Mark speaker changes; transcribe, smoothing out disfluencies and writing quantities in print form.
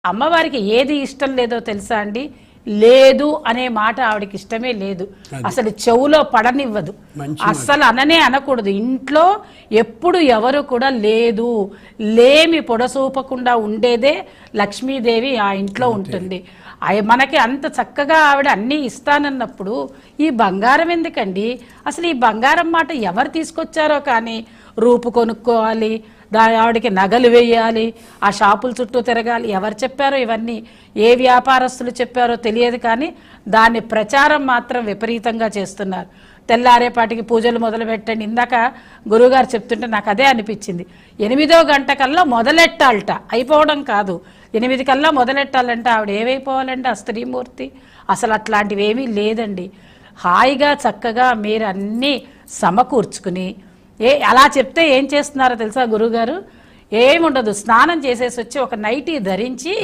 Speaker 1: అమ్మవారికి ఏది ఇష్టం లేదో తెలుసా అండి? లేదు అనే మాట ఆవిడకి ఇష్టమే లేదు. అసలు చెవులో పడనివ్వదు, అస్సలు అననే అనకూడదు. ఇంట్లో ఎప్పుడు ఎవరు కూడా లేదు లేమి పొడసూపకుండా ఉండేదే లక్ష్మీదేవి ఆ ఇంట్లో ఉంటుంది. మనకి అంత చక్కగా ఆవిడ అన్నీ ఇస్తానన్నప్పుడు ఈ బంగారం ఎందుకండి? అసలు ఈ బంగారం మాట ఎవరు తీసుకొచ్చారో కానీ రూపు కొనుక్కోవాలి, ఆవిడకి నగలు వేయాలి, ఆ షాపుల చుట్టూ తిరగాలి, ఎవరు చెప్పారో ఇవన్నీ, ఏ వ్యాపారస్తులు చెప్పారో తెలియదు కానీ దాన్ని ప్రచారం మాత్రం విపరీతంగా చేస్తున్నారు. తెల్లారేపాటికి పూజలు మొదలు పెట్టండి. ఇందాక గురువుగారు చెప్తుంటే నాకు అదే అనిపించింది. 8వ గంట కల్లా మొదలెట్టాలట, అయిపోవడం కాదు. 8 కల్లా మొదలెట్టాలంటే ఆవిడ ఏమైపోవాలంటే ఆ స్త్రీమూర్తి. అసలు అట్లాంటివి ఏమీ లేదండి. హాయిగా చక్కగా మీరు అన్నీ సమకూర్చుకుని అలా చెప్తే ఏం చేస్తున్నారో తెలుసా గురువుగారు? ఏముండదు, స్నానం చేసేసి వచ్చి ఒక నైటీ ధరించి